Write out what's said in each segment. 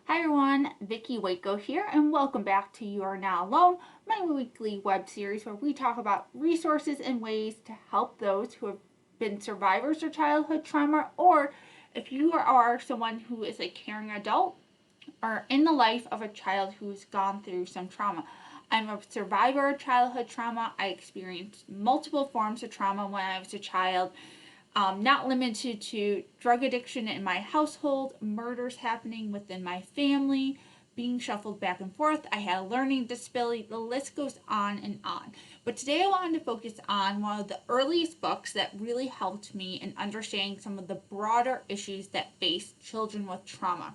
Hi everyone, Vicki Waco here, and welcome back to You Are Not Alone, my weekly web series where we talk about resources and ways to help those who have been survivors of childhood trauma, or if you are someone who is a caring adult or in the life of a child who's gone through some trauma. I'm a survivor of childhood trauma. I experienced multiple forms of trauma when I was a child. Not limited to drug addiction in my household, murders happening within my family, being shuffled back and forth. I had a learning disability. The list goes on and on. But today I wanted to focus on one of the earliest books that really helped me in understanding some of the broader issues that face children with trauma.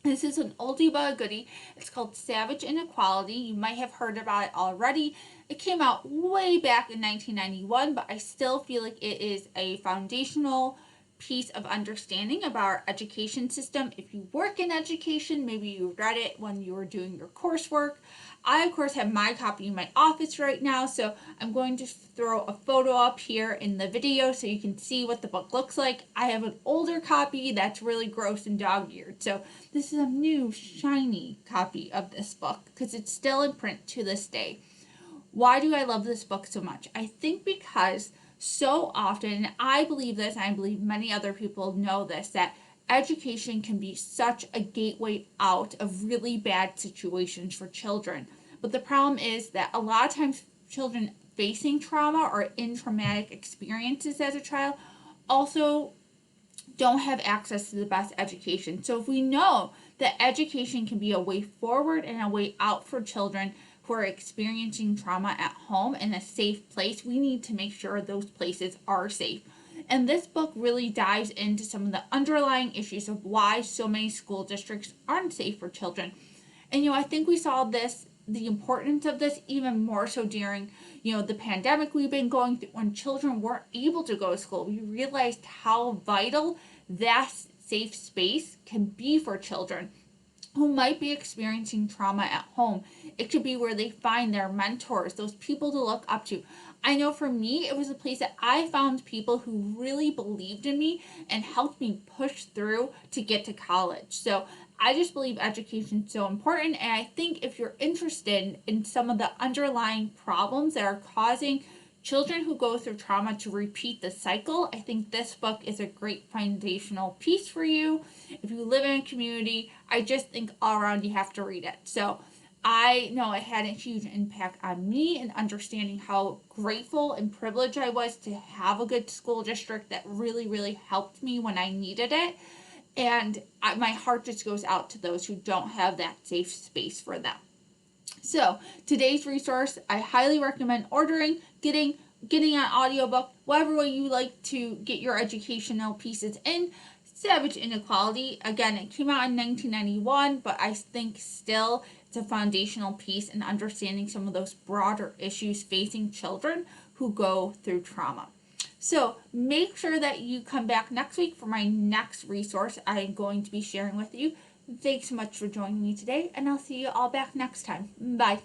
This is an oldie but a goodie. It's called Savage Inequality. You might have heard about it already. It came out way back in 1991, but I still feel like it is a foundational piece of understanding about our education system. If you work in education, maybe you read it when you were doing your coursework. I, of course, have my copy in my office right now, so I'm going to throw a photo up here in the video so you can see what the book looks like. I have an older copy that's really gross and dog-eared, so this is a new, shiny copy of this book because it's still in print to this day. Why do I love this book so much? I think because so often, and I believe this, and I believe many other people know this, that education can be such a gateway out of really bad situations for children. But the problem is that a lot of times children facing trauma or in traumatic experiences as a child also don't have access to the best education. So if we know that education can be a way forward and a way out for children who are experiencing trauma at home in a safe place, we need to make sure those places are safe. And this book really dives into some of the underlying issues of why so many school districts aren't safe for children. And I think we saw the importance of this even more so during the pandemic we've been going through, when children weren't able to go to school. We realized how vital that safe space can be for children who might be experiencing trauma at home. It could be where they find their mentors, those people to look up to. I know for me, it was a place that I found people who really believed in me and helped me push through to get to college. So I just believe education is so important, and I think if you're interested in some of the underlying problems that are causing children who go through trauma to repeat the cycle, I think this book is a great foundational piece for you. If you live in a community, I just think all around you have to read it. So I know it had a huge impact on me in understanding how grateful and privileged I was to have a good school district that really, really helped me when I needed it. And my heart just goes out to those who don't have that safe space for them. So today's resource, I highly recommend ordering, getting an audiobook, whatever way you like to get your educational pieces in. Savage Inequality, again, it came out in 1991, but I think still it's a foundational piece in understanding some of those broader issues facing children who go through trauma. So make sure that you come back next week for my next resource I'm going to be sharing with you. Thanks so much for joining me today, and I'll see you all back next time. Bye.